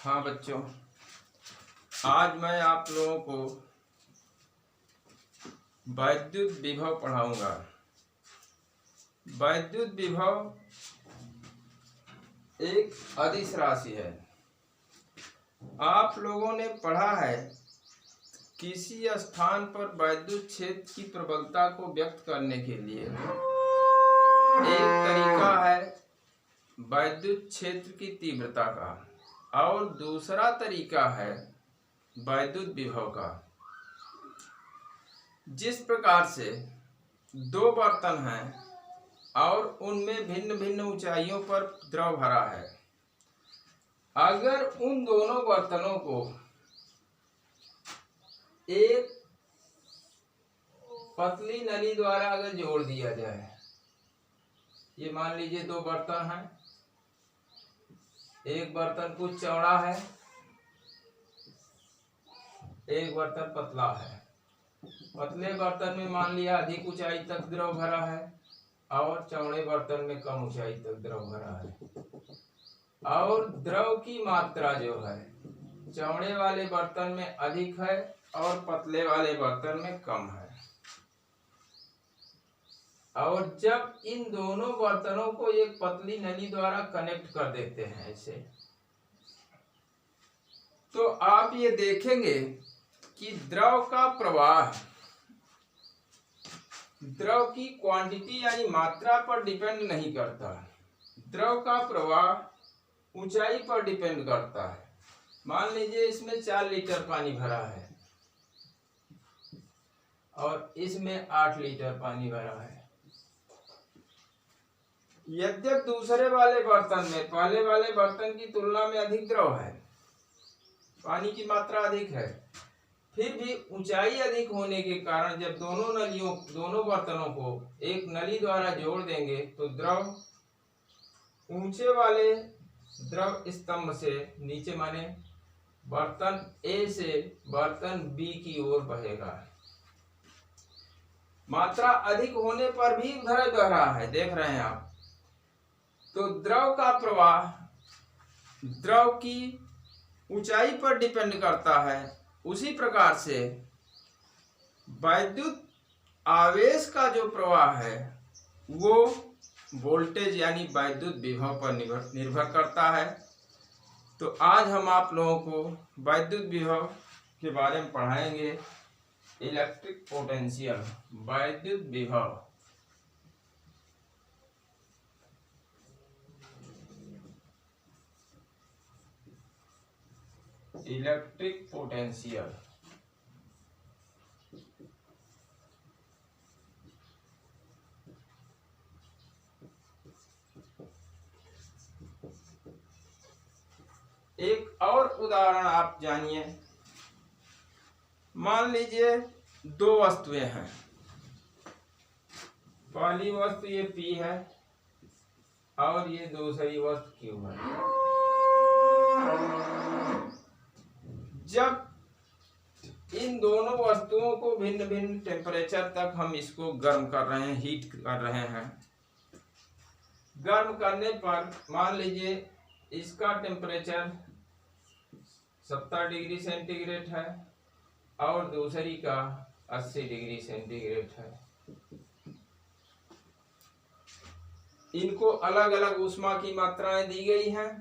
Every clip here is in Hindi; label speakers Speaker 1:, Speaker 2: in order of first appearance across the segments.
Speaker 1: हाँ बच्चों, आज मैं आप लोगों को वैद्युत विभव पढ़ाऊंगा। वैद्युत विभव एक अदिश राशि है। आप लोगों ने पढ़ा है किसी स्थान पर वैद्युत क्षेत्र की प्रबलता को व्यक्त करने के लिए एक तरीका है वैद्युत क्षेत्र की तीव्रता का और दूसरा तरीका है वैद्युत विभव का। जिस प्रकार से दो बर्तन हैं और उनमें भिन्न भिन्न ऊंचाइयों पर द्रव भरा है, अगर उन दोनों बर्तनों को एक पतली नली द्वारा अगर जोड़ दिया जाए, ये मान लीजिए दो बर्तन हैं, एक बर्तन कुछ चौड़ा है, एक बर्तन पतला है। पतले बर्तन में मान लिया अधिक ऊंचाई तक द्रव भरा है और चौड़े बर्तन में कम ऊंचाई तक द्रव भरा है। और द्रव की मात्रा जो है चौड़े वाले बर्तन में अधिक है और पतले वाले बर्तन में कम है। और जब इन दोनों बर्तनों को एक पतली नली द्वारा कनेक्ट कर देते हैं ऐसे, तो आप ये देखेंगे कि द्रव का प्रवाह द्रव की क्वांटिटी यानी मात्रा पर डिपेंड नहीं करता। द्रव का प्रवाह ऊंचाई पर डिपेंड करता है। मान लीजिए इसमें 4 लीटर पानी भरा है और इसमें 8 लीटर पानी भरा है। यद्यप दूसरे वाले बर्तन में पहले वाले बर्तन की तुलना में अधिक द्रव है, पानी की मात्रा अधिक है, फिर भी ऊंचाई अधिक होने के कारण जब दोनों बर्तनों को एक नली द्वारा जोड़ देंगे तो द्रव ऊंचे वाले द्रव स्तंभ से नीचे माने बर्तन ए से बर्तन बी की ओर बहेगा। मात्रा अधिक होने पर भी उधर बह रहा है, देख रहे हैं आप। तो द्रव का प्रवाह द्रव की ऊंचाई पर डिपेंड करता है। उसी प्रकार से वैद्युत आवेश का जो प्रवाह है वो वोल्टेज यानी वैद्युत विभव पर निर्भर करता है। तो आज हम आप लोगों को वैद्युत विभव के बारे में पढ़ाएंगे। इलेक्ट्रिक पोटेंशियल, वैद्युत विभव। इलेक्ट्रिक पोटेंशियल एक और उदाहरण आप जानिए। मान लीजिए दो वस्तुएं हैं। पहली वस्तु ये P है और ये दूसरी वस्तु Q है। जब इन दोनों वस्तुओं को भिन्न भिन्न टेम्परेचर तक हम इसको गर्म कर रहे हैं, हीट कर रहे हैं, गर्म करने पर मान लीजिए इसका टेम्परेचर 70 डिग्री सेंटीग्रेड है और दूसरी का 80 डिग्री सेंटीग्रेड है। इनको अलग अलग ऊष्मा की मात्राएं दी गई हैं।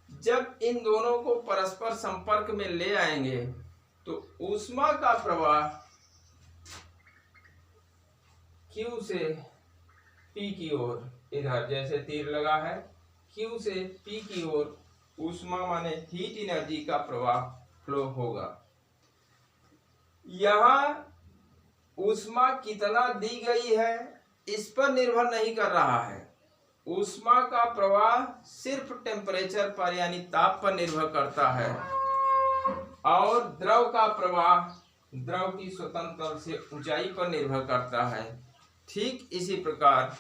Speaker 1: जब इन दोनों को परस्पर संपर्क में ले आएंगे तो ऊष्मा का प्रवाह Q से P की ओर, इधर जैसे तीर लगा है, Q से P की ओर ऊष्मा माने हीट एनर्जी का प्रवाह फ्लो होगा। यहाँ ऊष्मा कितना दी गई है इस पर निर्भर नहीं कर रहा है। ऊष्मा का प्रवाह सिर्फ टेम्परेचर पर यानी ताप पर निर्भर करता है और द्रव का प्रवाह द्रव की स्वतंत्र तल से ऊंचाई पर निर्भर करता है। ठीक इसी प्रकार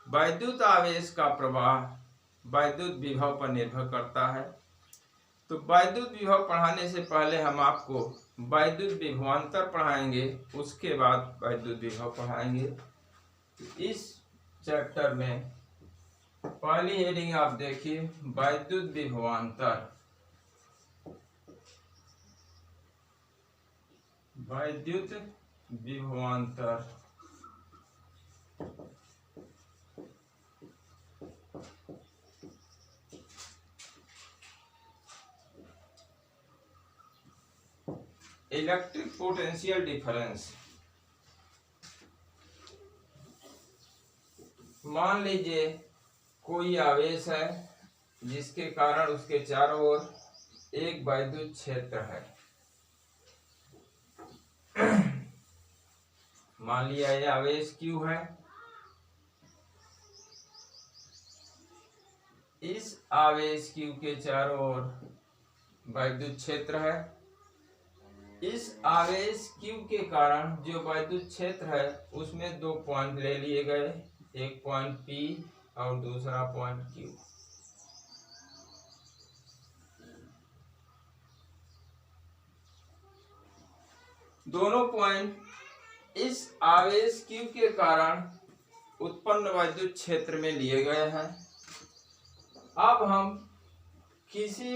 Speaker 1: वैद्युत आवेश का प्रवाह वैद्युत विभव पर निर्भर करता है। तो वैद्युत विभव पढ़ाने से पहले हम आपको वैद्युत विभवांतर पढ़ाएंगे, उसके बाद वैद्युत विभव पढ़ाएंगे। इस चैप्टर में पहली हेडिंग आप देखिए, वैद्युत विभवांतर। वैद्युत विभवांतर इलेक्ट्रिक पोटेंशियल डिफरेंस। मान लीजिए कोई आवेश है जिसके कारण उसके चारों ओर एक वैद्युत क्षेत्र है। मान लिया यह आवेश Q है। इस आवेश Q के चारों ओर वैद्युत क्षेत्र है। इस आवेश Q के कारण जो वैद्युत क्षेत्र है उसमें दो पॉइंट ले लिए गए, एक पॉइंट P और दूसरा पॉइंट Q। दोनों पॉइंट इस आवेश Q के कारण उत्पन्न वैद्युत क्षेत्र में लिए गए हैं। अब हम किसी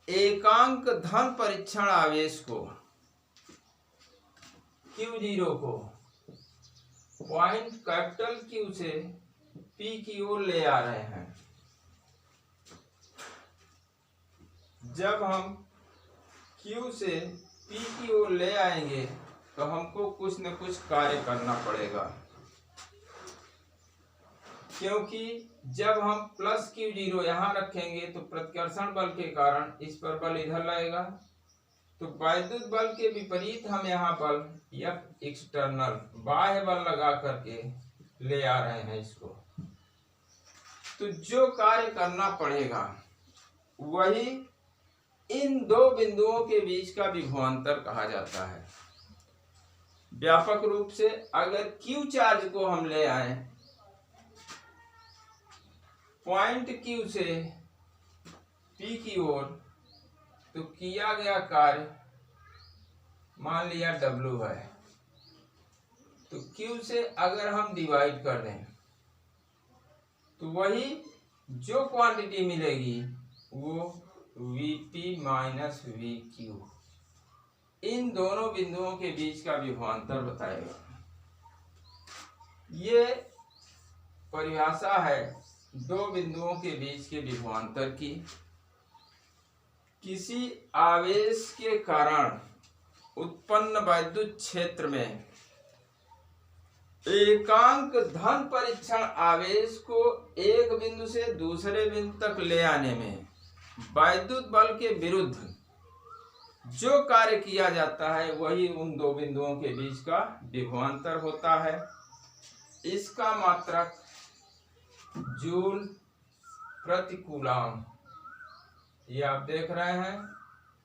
Speaker 1: एकांक धन परीक्षण आवेश को Q0 को पॉइंट कैपिटल Q से P की ओर ले आ रहे हैं। जब हम Q से P की ओर ले आएंगे तो हमको कुछ न कुछ कार्य करना पड़ेगा, क्योंकि जब हम प्लस Q0 यहाँ रखेंगे तो प्रतिकर्षण बल के कारण इस पर बल इधर लगेगा, तो वैद्युत बल के विपरीत हम यहाँ बल F एक्सटर्नल बाह्य बल लगा करके ले आ रहे हैं इसको। तो जो कार्य करना पड़ेगा वही इन दो बिंदुओं के बीच का विभवांतर कहा जाता है। व्यापक रूप से अगर Q चार्ज को हम ले आए पॉइंट Q से P की ओर, तो किया गया कार्य मान लिया W है, तो Q से अगर हम डिवाइड कर दें तो वही जो क्वांटिटी मिलेगी वो Vp माइनस VQ इन दोनों बिंदुओं के बीच का विभवांतर बताएगा। ये परिभाषा है दो बिंदुओं के बीच के विभवांतर की। किसी आवेश के कारण उत्पन्न वैद्युत क्षेत्र में एकांक धन परीक्षण आवेश को एक बिंदु से दूसरे बिंदु तक ले आने में वैद्युत बल के विरुद्ध जो कार्य किया जाता है वही उन दो बिंदुओं के बीच का विभवांतर होता है। इसका मात्रक जूल प्रति कूलम, ये आप देख रहे हैं,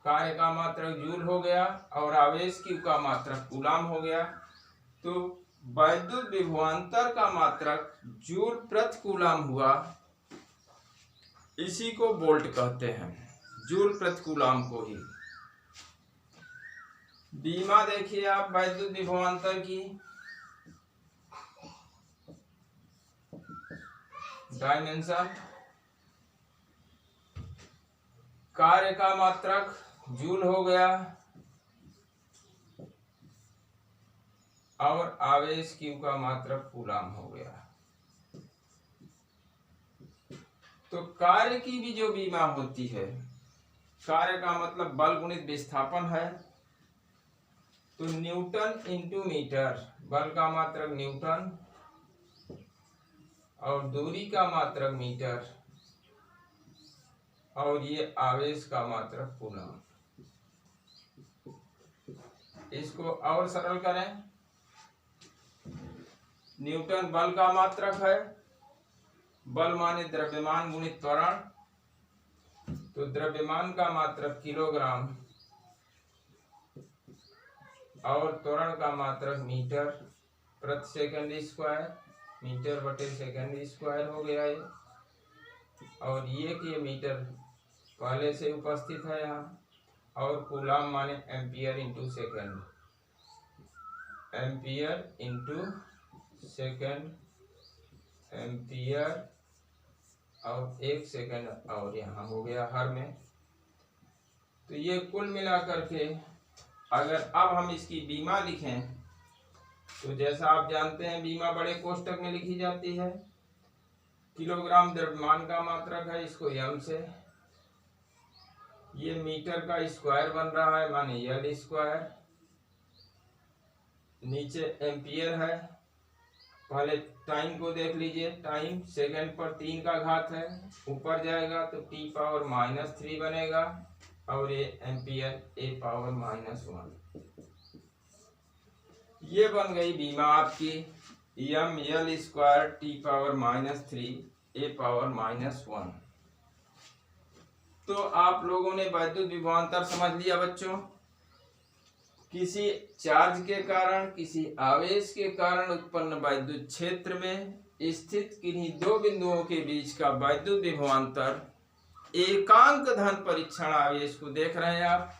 Speaker 1: कार्य का मात्रक जूल हो गया और आवेश Q का मात्रक कूलम हो गया। तो वैद्युत विभवांतर का मात्रक जूल प्रति कूलम हुआ, इसी को वोल्ट कहते हैं, जूल प्रति कूलम को ही। बीमा देखिए आप वैद्युत विभवांतर की, डायमेंशन, कार्य का मात्रक जूल हो गया और आवेश Q का मात्रक कूलम हो गया। तो कार्य की भी जो बीमा होती है, कार्य का मतलब बल गुणित विस्थापन है, तो न्यूटन इंटू मीटर, बल का मात्रक न्यूटन और दूरी का मात्रक मीटर और ये आवेश का मात्रक कूलम। इसको और सरल करें, न्यूटन बल का मात्रक है, बल माने द्रव्यमान गुणित त्वरण, तो द्रव्यमान का मात्रक किलोग्राम और त्वरण का मात्रक मीटर प्रति सेकंड स्क्वायर, मीटर बटे सेकंड स्क्वायर हो गया ये। और ये मीटर पहले से उपस्थित है यहाँ, और कूलम माने ampere into second, ampere into second, ampere और 1 सेकंड और यहाँ हो गया हर में। तो ये कुल मिला करके अगर अब हम इसकी बीमा लिखें तो जैसा आप जानते हैं बीमा बड़े कोष्टक में लिखी जाती है। किलोग्राम द्रव्यमान का मात्रक है, इसको एम से, ये मीटर का स्क्वायर बन रहा है माने एल स्क्वायर, नीचे एम्पियर है। पहले टाइम को देख लीजिए, टाइम सेकंड पर 3 का घात है, ऊपर जाएगा तो t⁻³ बनेगा और ये एम्पियर a⁻⁻1। ये बन गई बीमा आपकी ml² t⁻³ a⁻⁻1। तो आप लोगों ने वैद्युत विभवांतर समझ लिया बच्चों। किसी चार्ज के कारण, किसी आवेश के कारण उत्पन्न वैद्युत क्षेत्र में स्थित किन्हीं दो बिंदुओं के बीच का वैद्युत विभवांतर एकांक धन परीक्षण आवेश को देख रहे हैं आप,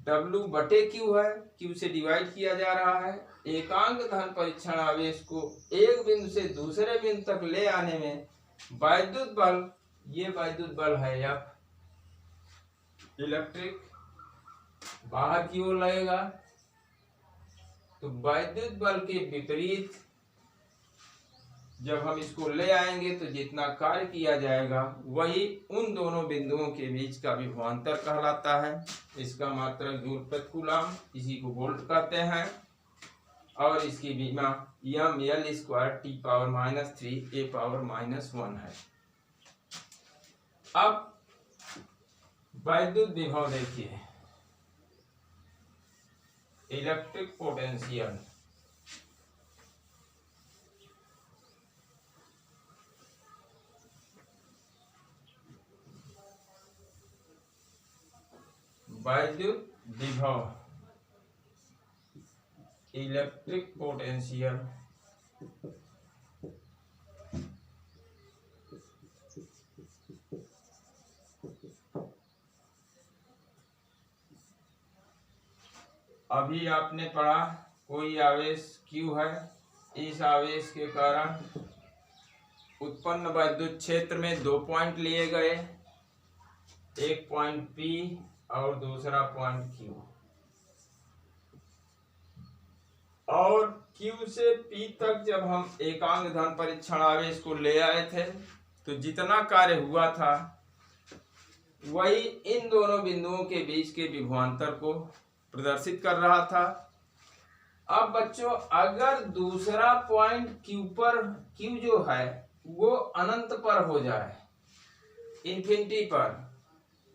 Speaker 1: W/Q है, Q से डिवाइड किया जा रहा है। एकांक धन परीक्षण आवेश को एक बिंदु से दूसरे बिंदु तक ले आने में वैद्युत बल, ये वैद्युत बल है F, इलेक्ट्रिक, बाहर की ओर लगेगा। तो वैद्युत बल के विपरीत जब हम इसको ले आएंगे तो जितना कार्य किया जाएगा वही उन दोनों बिंदुओं के बीच का विभवांतर कहलाता है। इसका मात्रक जूल प्रति कूलम, इसी को वोल्ट कहते हैं, और इसकी बीमा ml² t⁻³ a⁻⁻1 है। अब वैद्युत विभव देखिए, इलेक्ट्रिक पोटेंशियल, वैद्युत विभव, इलेक्ट्रिक पोटेंशियल अभी आपने पढ़ा, कोई आवेश Q है, इस आवेश के कारण उत्पन्न वैद्युत क्षेत्र में 2 पॉइंट लिए गए, एक पॉइंट P और दूसरा पॉइंट Q, और Q से P तक जब हम एकांक धन परीक्षण आवेश को ले आए थे तो जितना कार्य हुआ था वही इन दोनों बिंदुओं के बीच के विभवांतर को प्रदर्शित कर रहा था। अब बच्चों अगर दूसरा पॉइंट Q पर, Q जो है वो अनंत पर हो जाए, इन्फिनिटी पर,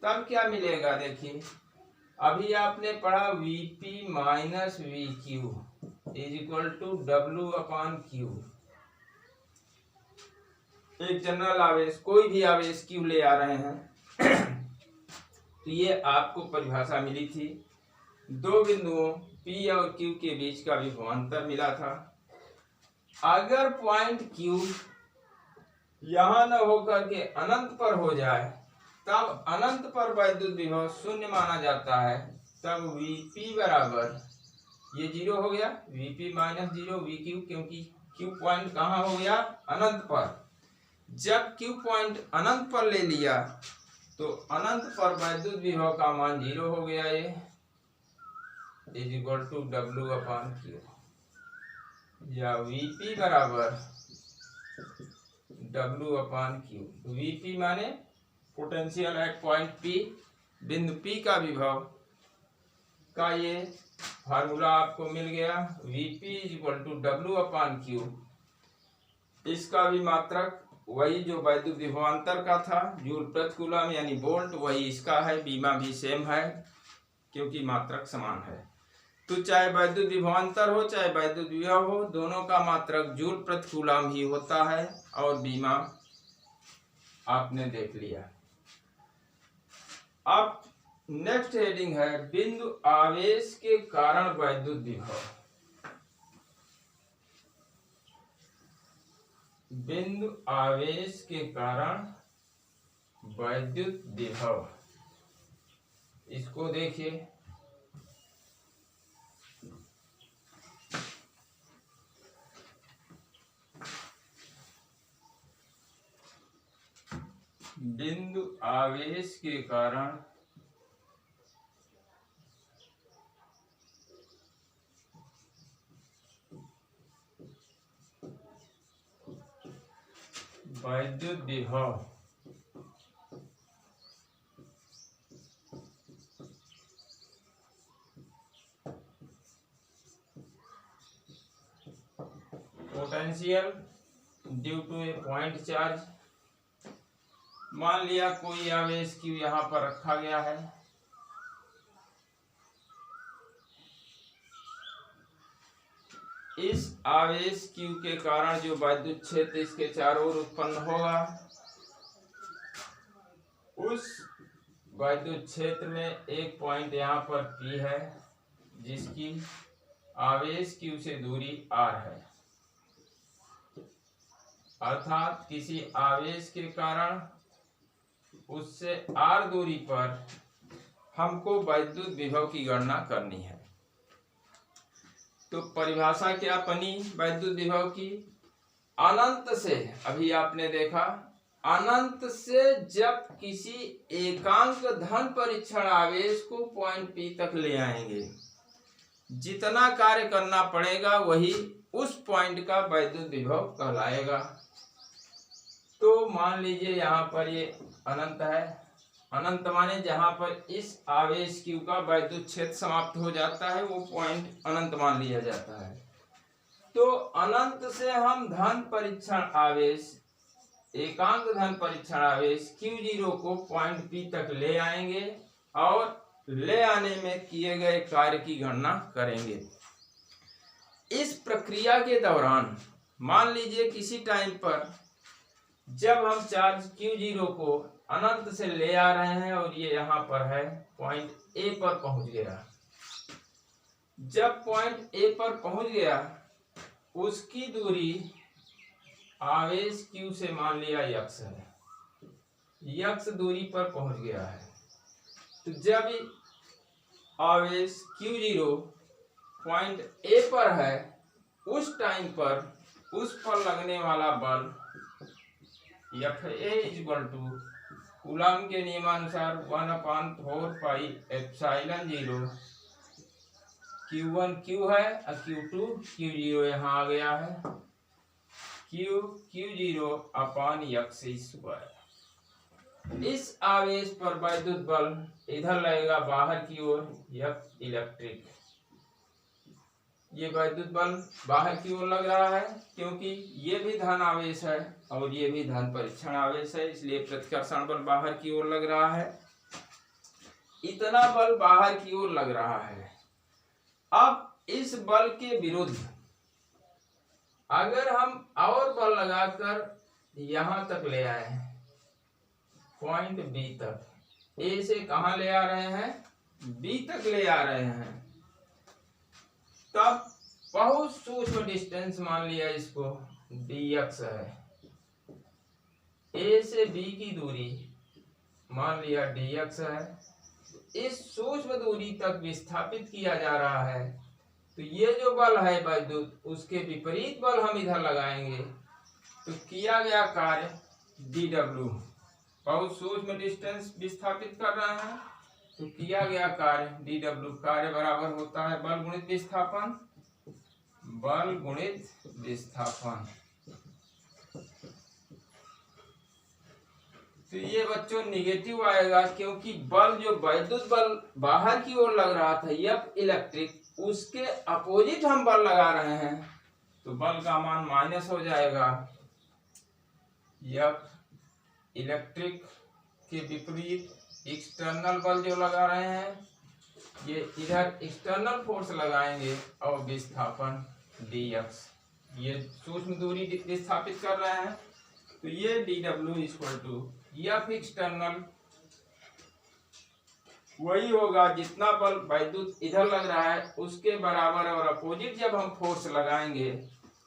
Speaker 1: तब क्या मिलेगा? देखिए अभी आपने पढ़ा Vp - Vq = W/Q। एक जनरल आवेश, कोई भी आवेश Q ले आ रहे हैं तो ये आपको परिभाषा मिली थी, दो बिंदुओं P और Q के बीच का विभवांतर मिला था। अगर पॉइंट Q यहां न होकर के अनंत पर हो जाए तब अनंत पर वैद्युत विभव शून्य माना जाता है। तब Vp बराबर, ये 0 हो गया, Vp - 0 Vq, क्योंकि Q पॉइंट कहाँ हो गया? अनंत पर। जब Q पॉइंट अनंत पर ले लिया तो अनंत पर वैद्युत विभव का मान 0 हो गया, ये = W/Q, या Vp बराबर W/Q। Vp माने पोटेंशियल एट पॉइंट P, बिंदु P का विभव का ये फार्मूला आपको मिल गया, Vp = W/Q। इसका भी मात्रक वही जो वैद्युत विभवांतर का था, जूल प्रति कूलम यानी वोल्ट, वही इसका है। बीमा भी सेम है क्योंकि मात्रक समान है। तो चाहे वैद्युत विभवांतर हो चाहे वैद्युत विभव हो, दोनों का मात्रक जूल प्रति कूलम ही होता है, और बीमा आपने देख लिया। अब नेक्स्ट हेडिंग है बिंदु आवेश के कारण वैद्युत विभव। बिंदु आवेश के कारण वैद्युत विभव, इसको देखिए। बिंदु आवेश के कारण वैद्युत विभव potential due to a point charge. मान लिया कोई आवेश Q यहाँ पर रखा गया है, इस आवेश Q के कारण जो वैद्युत क्षेत्र इसके चारों ओर उत्पन्न होगा, उस वैद्युत क्षेत्र में एक पॉइंट यहाँ पर P है जिसकी आवेश Q से दूरी R है। अर्थात किसी आवेश के कारण उससे R दूरी पर हमको वैद्युत विभव की गणना करनी है। तो परिभाषा क्या बनी वैद्युत विभव की? अनंत से, अभी आपने देखा, अनंत से जब किसी एकांक धन परीक्षण आवेश को पॉइंट P तक ले आएंगे, जितना कार्य करना पड़ेगा वही उस पॉइंट का वैद्युत विभव कहलाएगा। तो मान लीजिए यहाँ पर ये अनंत है, अनंत माने जहाँ पर इस आवेश Q का वैद्युत क्षेत्र समाप्त हो जाता है वो पॉइंट अनंत मान लिया जाता है। तो अनंत से हम धन परीक्षण आवेश, एकांक धन परीक्षण आवेश Q0 को पॉइंट P तक ले आएंगे और ले आने में किए गए कार्य की गणना करेंगे। इस प्रक्रिया के दौरान मान लीजिए किसी टाइम पर जब हम चार्ज Q0 को अनंत से ले आ रहे हैं और ये यहाँ पर है, पॉइंट A पर पहुंच गया। जब पॉइंट A पर पहुंच गया, उसकी दूरी आवेश Q से मान लिया x है, x दूरी पर पहुंच गया है। तो जब आवेश Q0 पॉइंट A पर है, उस टाइम पर उस पर लगने वाला बल Fa कूलम के नियमानुसार 1/4 पाई एप्सिलॉन 0 Q1 Q है और Q2 Q0 यहाँ आ गया है, Q0 अपान x स्क्वायर। इस आवेश पर वैद्युत बल इधर लगेगा बाहर की ओर, F इलेक्ट्रिक। ये वैद्युत बल बाहर की ओर लग रहा है क्योंकि ये भी धन आवेश है और ये भी धन परीक्षण आवेश है, इसलिए प्रतिकर्षण बल बाहर की ओर लग रहा है। इतना बल बाहर की ओर लग रहा है। अब इस बल के विरुद्ध अगर हम और बल लगाकर यहां तक ले आए, पॉइंट B तक, A से कहां ले आ रहे हैं? B तक ले आ रहे हैं, तब बहुत सूक्ष्म डिस्टेंस मान लिया इसको dx है। A से B की दूरी मान लिया dx है। इस सूक्ष्म दूरी तक विस्थापित किया जा रहा है, तो ये जो बल है वैद्युत, उसके विपरीत बल हम इधर लगाएंगे तो किया गया कार्य dw, बहुत सूक्ष्म डिस्टेंस विस्थापित कर रहे हैं तो किया गया कार्य dw कार्य बराबर होता है बल गुणित विस्थापन, बल गुणित विस्थापन। तो ये बच्चों निगेटिव आएगा क्योंकि बल जो वैद्युत बल बाहर की ओर लग रहा था F इलेक्ट्रिक, उसके अपोजिट हम बल लगा रहे हैं तो बल का मान माइनस हो जाएगा। F इलेक्ट्रिक के विपरीत एक्सटर्नल बल जो लगा रहे हैं, ये इधर एक्सटर्नल फोर्स लगाएंगे और विस्थापन dx, ये सूक्ष्म दूरी विस्थापित कर रहे हैं तो ये dw equal to F external वही होगा जितना बल वैद्युत इधर लग रहा है उसके बराबर, और अपोजिट जब हम फोर्स लगाएंगे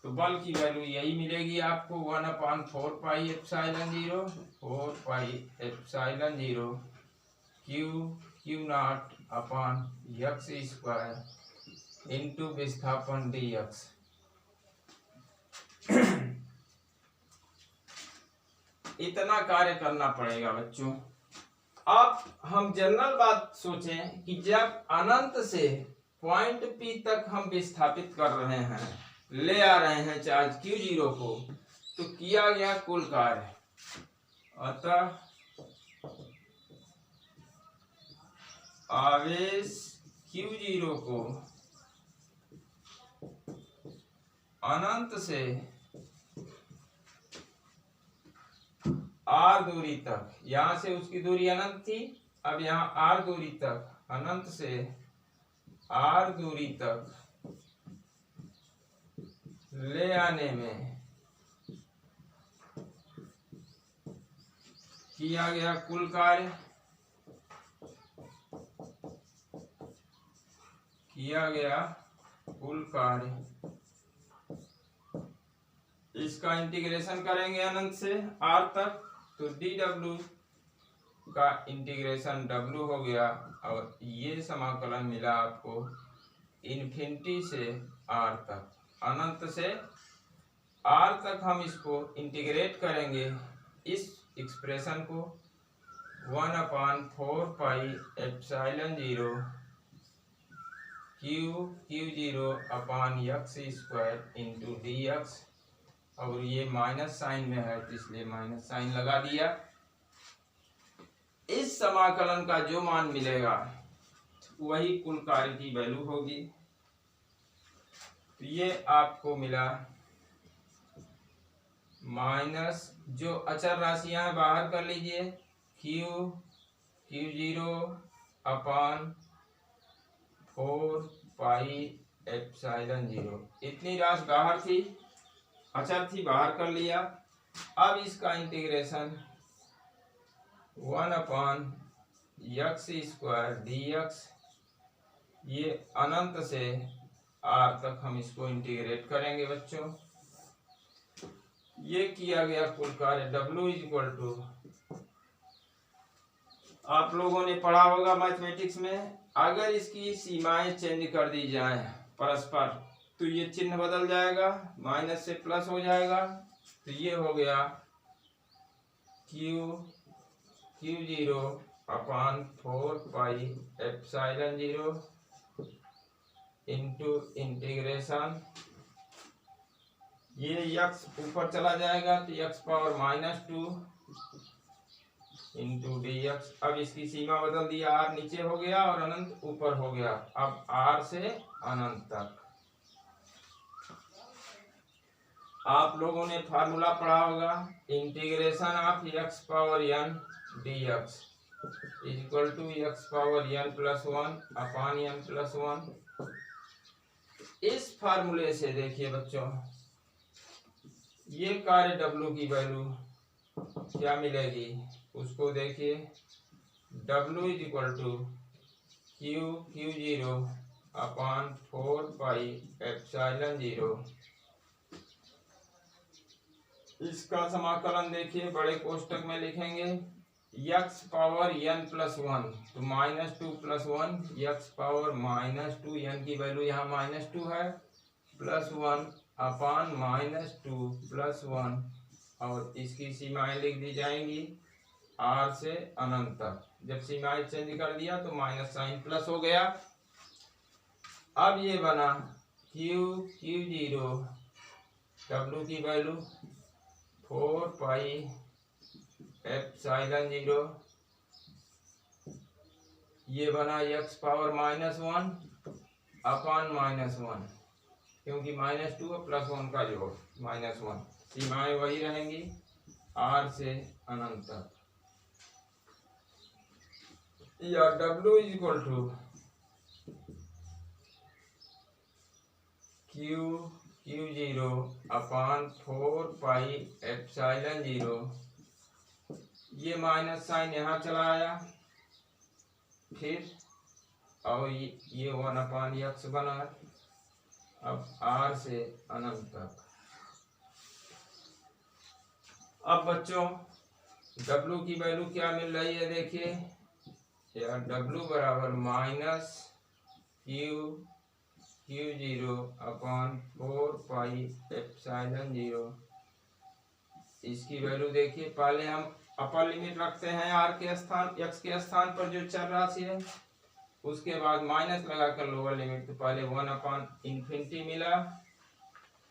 Speaker 1: तो बल की वैल्यू यही मिलेगी आपको 1/4 पाई एप्सिलॉन 0 4 पाई एप्सिलॉन 0 Q0 अपान x स्क्वायर इंटू विस्थापन dx। इतना कार्य करना पड़ेगा बच्चों। अब हम जनरल बात सोचें कि जब अनंत से पॉइंट P तक हम विस्थापित कर रहे हैं, ले आ रहे हैं चार्ज Q0 को, तो किया गया कुल कार्य, अतः आवेश Q0 को अनंत से R दूरी तक, यहां से उसकी दूरी अनंत थी, अब यहाँ R दूरी तक, अनंत से R दूरी तक ले आने में किया गया कुल कार्य, इसका इंटीग्रेशन करेंगे अनंत से R तक, तो dw का इंटीग्रेशन w हो गया, और ये समाकलन मिला आपको इन्फिनिटी से R तक, अनंत से R तक हम इसको इंटीग्रेट करेंगे, इस एक्सप्रेशन को 1/4 पाई एप्सिलॉन 0 Q0 अपान x स्क्वायर इंटू dx, और ये माइनस साइन में है तो इसलिए माइनस साइन लगा दिया। इस समाकलन का जो मान मिलेगा वही कुल कार्य की वैल्यू होगी। तो ये आपको मिला माइनस, जो अचर राशियां हैं बाहर कर लीजिए, Q0 अपान 4 पाई एप्सिलॉन 0, इतनी राशि बाहर थी, अचर थी, बाहर कर लिया। अब इसका इंटीग्रेशन 1/x स्क्वायर dx, ये अनंत से R तक हम इसको इंटीग्रेट करेंगे बच्चों। ये किया गया कुल कार्य W इक्वल टू, आप लोगों ने पढ़ा होगा मैथमेटिक्स में, अगर इसकी सीमाएं चेंज कर दी जाएं परस्पर तो ये चिन्ह बदल जाएगा, माइनस से प्लस हो जाएगा, तो ये हो गया Q0 upon 4 pi epsilon 0 into integration, ये x ऊपर चला जाएगा तो x पावर -2 इंटू dx। अब इसकी सीमा बदल दिया, r नीचे हो गया और अनंत ऊपर हो गया, अब r से अनंत तक। आप लोगों ने फार्मूला पढ़ा होगा, integration of x power n dx equal to x power n plus 1 upon n plus 1। इस फार्मूले से देखिए बच्चों, ये कार्य W की वैल्यू क्या मिलेगी उसको देखिए, W equal to Q0 upon 4 pi epsilon 0। इसका समाकलन देखिए, बड़े कोष्टक में लिखेंगे x पावर n प्लस 1, तो -2 प्लस 1, x पावर -2, n की वैल्यू यहाँ -2 है, प्लस 1 अपान -2 प्लस 1, और इसकी सीमाएं लिख दी जाएंगी R से अनंत तक। जब सीमाएं चेंज कर दिया तो माइनस साइन प्लस हो गया। अब ये बना Q0, W की वैल्यू 4 पाई एप्सिलॉन 0, ये बना x पावर -1 अपान -1, क्योंकि -2 और प्लस 1 का जोड़ -1, सीमाएं वही रहेंगी R से अनंत तक। या W equal to Q0 upon 4 pi epsilon 0, ये माइनस साइन यहाँ चला आया, फिर और ये 1/x बना, अब R से अनंत तक। अब बच्चों W की वैल्यू क्या मिल रही है देखिए, या W बराबर -Q0 अपान 4 पाई एप्सिलॉन 0 इसकी वैल्यू देखिए, पहले हम अपर लिमिट रखते हैं आर के स्थान, एक्स के स्थान पर जो चर राशि है, उसके बाद माइनस लगाकर लोअर लिमिट, तो पहले 1/∞ मिला,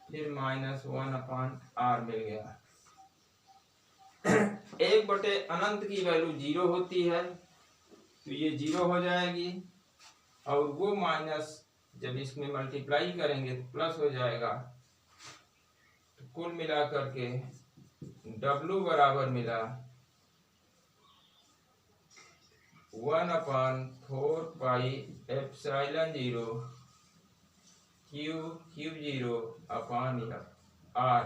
Speaker 1: फिर -1/r मिल गया। 1/अनंत की वैल्यू 0 होती है, तो ये 0 हो जाएगी, और वो माइनस जब इसमें मल्टीप्लाई करेंगे तो प्लस हो जाएगा। तो कुल मिला करके W बराबर मिला 1/4πε0 Q0/r।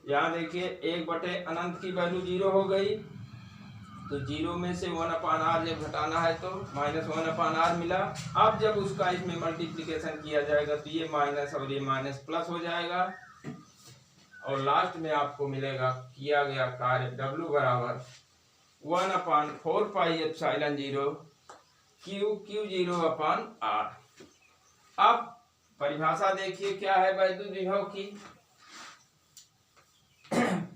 Speaker 1: यहाँ देखिए 1/अनंत की वैल्यू 0 हो गई, तो 0 में से 1/r जब घटाना है तो -1/r मिला। अब जब उसका इसमें मल्टीप्लिकेशन किया जाएगा तो ये माइनस और ये माइनस प्लस हो जाएगा, और लास्ट में आपको मिलेगा किया गया कार्य W बराबर 1/4πε0 Q0/r। अब परिभाषा देखिए क्या है वैद्युत विभव की।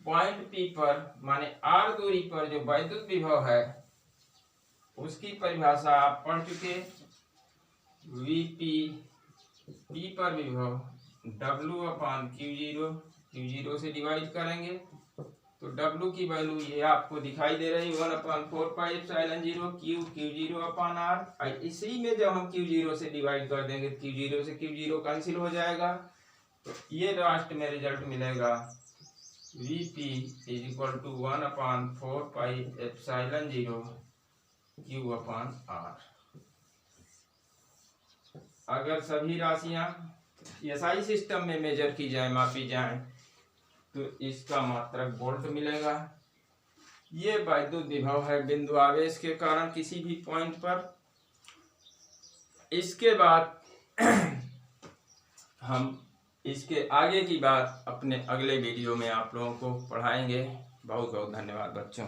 Speaker 1: पॉइंट P पर माने R दूरी पर जो वैद्युत विभव है उसकी परिभाषा आप पढ़ चुके। Vp P पर विभव W/Q0, Q0 से डिवाइड करेंगे तो W की वैल्यू ये आपको दिखाई दे रही 1/4πε0 Q0/r। इसी में जब हम Q0 से डिवाइड कर देंगे Q0 से Q0 कैंसिल हो जाएगा, तो ये लास्ट में रिजल्ट मिलेगा Vp = 1/4πε0 Q/r। अगर सभी राशियां SI सिस्टम में मेजर की जाए, मापी जाए, तो इसका मात्रक वोल्ट मिलेगा। ये वैद्युत विभव है बिंदु आवेश के कारण किसी भी पॉइंट पर। इसके बाद हम इसके आगे की बात अपने अगले वीडियो में आप लोगों को पढ़ाएंगे। बहुत बहुत धन्यवाद बच्चों।